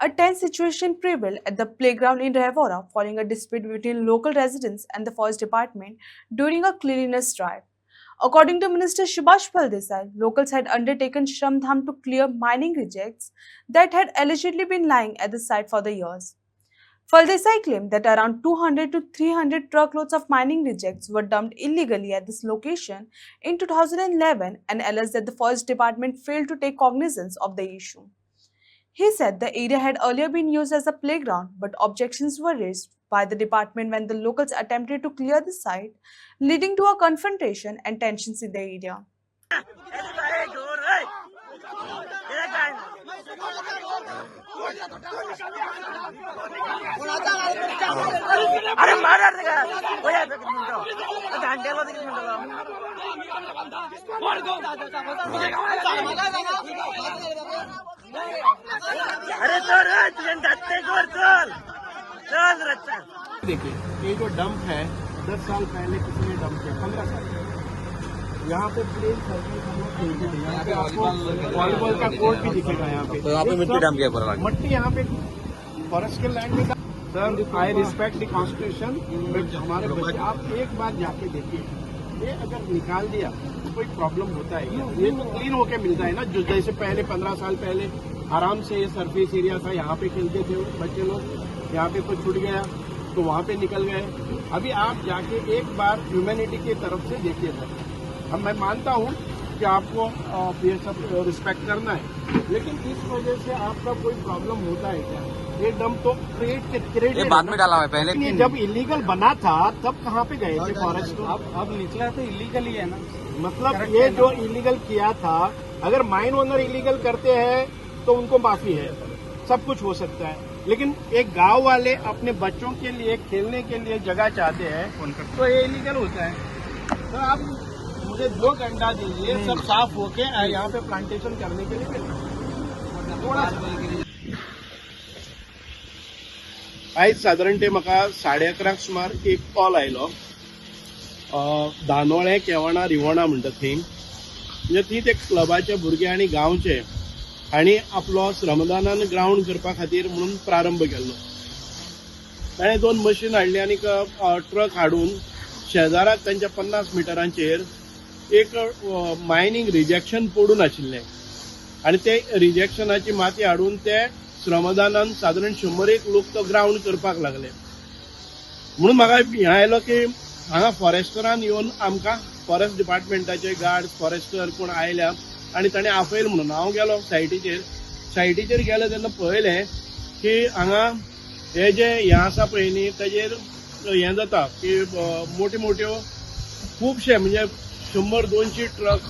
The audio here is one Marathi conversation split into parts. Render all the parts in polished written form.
A tense situation prevailed at the playground in Revora following a dispute between local residents and the forest department during a cleanliness drive. According to Minister Subhash Desai, locals had undertaken Shramdham to clear mining rejects that had allegedly been lying at the site for the years. Desai claimed that around 200 to 300 truckloads of mining rejects were dumped illegally at this location in 2011 and alleged that the forest department failed to take cognizance of the issue. He said the area had earlier been used as a playground, but objections were raised by the department when the locals attempted to clear the site, leading to a confrontation and tensions in the area. अरे मार अरे देखिए ये जो डंप है 10 साल पहले किसी ने डंप किया 15 साल पहले। यहाँ पे प्लेन सर्विस हम लोग खेलते थे। यहाँ पे आपको वॉलीबॉल का कोर्ट भी दिखेगा। यहाँ पे तो यहाँ पे मिट्टी डंप किया मट्टी यहाँ पे फॉरेस्ट के लैंड में। Sir I respect the constitution, but हमारे बच्चे आप एक बार जाके देखिए, ये अगर निकाल दिया तो कोई प्रॉब्लम होता है क्या? ये तो क्लीन होके मिलता है ना। जो जैसे पहले 15 साल पहले आराम से ये सरफेस एरिया था, यहाँ पे खेलते थे बच्चे लोग, यहाँ पे कुछ छूट गया तो वहाँ पे निकल गए। अभी आप जाके एक बार ह्यूमैनिटी की तरफ से देखिए सर। हम मैं मानता हूँ कि आपको ये सब रिस्पेक्ट करना है, लेकिन इस वजह से आपका कोई प्रॉब्लम होता है क्या? ये डंप तो क्रिएट बाद में डाला हुआ है पहले। जब इलीगल बना था तब कहाँ पे गए थे फॉरेस्ट? अब निकला तो इलीगल ही है ना। मतलब ये जो इलीगल किया था, अगर माइन ओनर इलीगल करते हैं तो उनको माफी है, सब कुछ हो सकता है। लेकिन एक गांव वाले अपने बच्चों के लिए खेलने के लिए जगह चाहते हैं तो ये इलीगल होता है। तो आप मुझे 2 घंटा दीजिए, सब साफ होके यहाँ पे प्लांटेशन करने के लिए थोड़ा। आज साधारणते म्हाका 11:30 सुमार एक कॉल आयलो, धानोळे केवणा रिवणा म्हणटा थंय, म्हणजे थंय ते क्लबाचे भुरगे आनी गांवचे हांणी आपलो श्रमदानान ग्राउंड करपा खातीर म्हणून प्रारंभ केल्लो। ताणें 2 मशीन हाडली आनी ट्रक हाडून शेजाराक तांच्या 50 मिटरांचेर एक मायनिंग रिजेक्शन पडून आशिल्लें आनी ते रिजेक्शनाची माती हाडून ते श्रमदानान सादारण 100 लोक तो ग्राउंड करपाक लागले। म्हणून म्हाका हें आयलो की हांगा फॉरेस्टरान येवन आमकां फॉरेस्ट डिपार्टमेंटाचे गार्ड्स फॉरेस्टर कोण आयल्या आनी ताणें आपयलो म्हणून हांव गेलो सायटीचेर गेलो तेन्ना पळयलें की हांगा हे जे हें आसा पळय न्ही ताजेर हें जाता की मोठ्यो खुबशे म्हणजे 100-200 ट्रक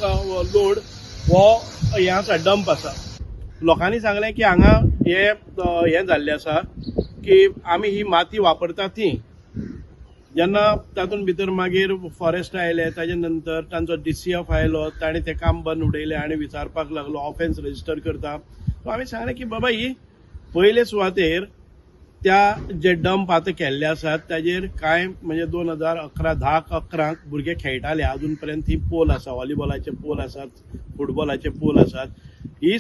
लोड हो हें आसा डंप आसा। लोकांनी सांगलें की हांगा हें जाल्लें आसा की आमी ही माती वापरता ती, जेन्ना तातूंत भितर मागीर फॉरेस्ट आयले ताजे नंतर तांचो DCF आयलो, ताणें तें काम बंद उडयलें आनी विचारपाक लागलो ऑफेन्स रजिस्टर करता। सो आमी सांगलें की बाबा ही पयले सुवातेर त्या जे डंप आतां केल्ले आसात ताजेर कांय म्हणजे 2011 भुरगे खेळटाले, अजून पर्यंत ही पोल आसा, व्हॉलीबॉलाचे पोल आसात, फुटबॉलाचे पोल आसात। ही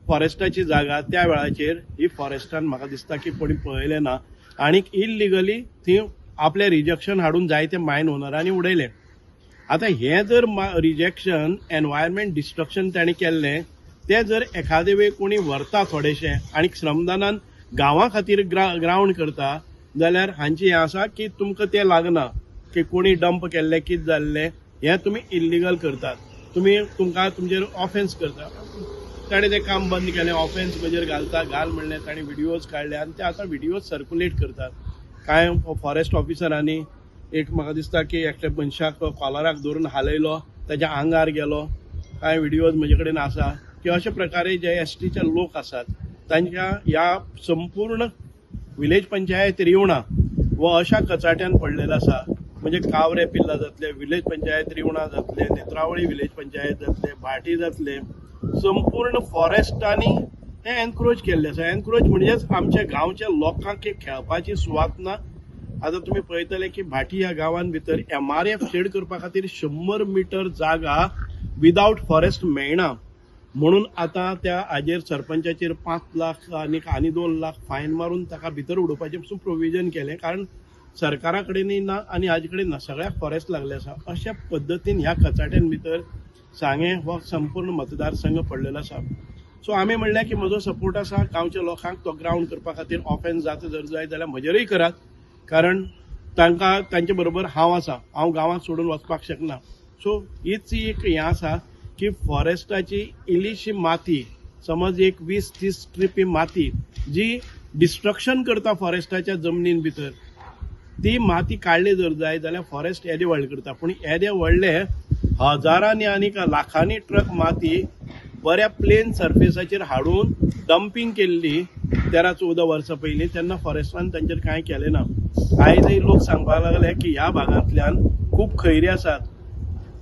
फॉरेस्टाची जागा त्या वेळाचेर ही फॉरेस्टान म्हाका दिसता की कोणी पळयलें ना आनी इल्लिगली थंय आपले रिजेक्शन हाडून जायते मायन ओनरांनी उडयले। आतां हें जर रिजेक्शन एनवायरमेंट डिस्ट्रक्शन तांणी केल्लें, तें जर एखादे वेळ कोणी व्हरता थोडेशें आनी श्रमदानान गांवां खातीर ग्राउंड करता जाल्यार हांची हें आसा की तुमकां तें लागना की कोणी डंप केल्लें कितें जाल्लें, हें तुमी इल्लिगल करतात, तुमकां तुमचेर ऑफेन्स करता। ताणें तें काम बंद केलें, ऑफेन्स म्हजेर घाल म्हणलें, ताणें व्हिडियोज काडले आनी ते आतां व्हिडियोज सर्क्युलेट करतात। कांय फॉरेस्ट ऑफिसरांनी एक म्हाका दिसता की एकट्या मनशाक कॉलराक धरून हालयलो, ताच्या आंगार गेलो, कांय व्हिडियोज म्हजे कडेन आसा की अशे प्रकारे जे STचे लोक आसात तांच्या ह्या संपूर्ण विलेज पंचायत रिवणा वो अशा कचाट्यान पडलेलो आसा। म्हणजे कावरे पिल्ला जातले, विलेज पंचायत रिवणा जातले, नेत्रावळी विलेज पंचायत जातले, भाटी जातले, संपूर्ण फॉरेस्टांनी हे एनक्रोच केल्ले आसा। एनक्रोच म्हणजेच आमच्या गांवच्या लोकांक खेळपाची सुवात ना। आता तुम्ही पळयतले की भाटी ह्या गांवांत भितर MRF शेड करपा खातीर 100 मीटर जागा विदाउट फॉरेस्ट मेळना। म्हणून आता त्या हाजेर सरपंचाचेर 5 लाख आनी 2 लाख फायन मारून ताका भितर उडोवपाचें पसून प्रोविजन केलें, कारण सरकारा कडेनय ना आनी हाजे कडेन ना, सगळ्याक फॉरेस्ट लागले आसा. अशा पद्दतीन ह्या कचाट्यान भितर सांगे हो संपूर्ण मतदारसंघ पडलेलो आसा. सो आमी म्हणलें की म्हजो सपोर्ट आसा गांवच्या लोकांक तो ग्राउंड करपा खातीर. ऑफेन्स जाता जर जाय जाल्यार म्हजेरय करात, कारण तांकां तांचे बरोबर हांव आसा, हांव गांवांत सोडून वचपाक शकना. सो हीच एक हें आसा की फॉरेस्टाची इल्लीशी माती, समज एक 20-30 ट्रिपी माती जी डिस्ट्रक्शन करता फॉरेस्टाच्या जमनीन भितर, ती माती काडली जर जाय जाल्यार फॉरेस्ट येदे व्हडले करता. पूण येदे व्हडले हजारांनी आनी लाखांनी ट्रक माती बऱ्या प्लेन सरफेसाचेर हाडून डंपिंग केल्ली 13-14 वर्सां पयलीं, तेन्ना फॉरेस्टान तांचेर कांय केलें ना. आयजय लोक सांगपाक लागले की ह्या भागांतल्यान खूब खैरी आसात.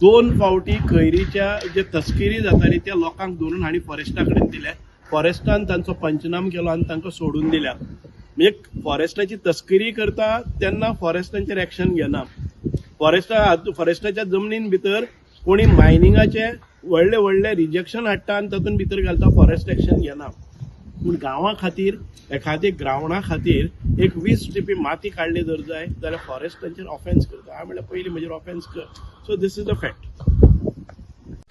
2 फावटी खैरीच्या जे तस्किरी जाताली त्या लोकांक धरून हांणी फॉरेस्टा कडेन दिल्या. फॉरेस्टान तांचो पंचनाम केलो आनी तांकां सोडून दिल्या. म्हणजे फॉरेस्टाची तस्करी करता तेन्ना फॉरेस्टांचेर एक्शन घेना. फॉरेस्टाच्या जमनीन भितर कोणी मायनिंगाचे व्हडले व्हडले रिजेक्शन हाडटा आनी तातूंत भितर घालता, फॉरेस्ट एक्शन घेना. पूण गांवा खातीर एखाद्या ग्रावंडा खातीर एक 20 ट्रिपी माती काडली जर जाय जाल्यार फॉरेस्ट तांचेर ऑफेन्स करता. हांवें म्हणलें पयलीं म्हजेर ऑफेन्स कर. So this is the fact.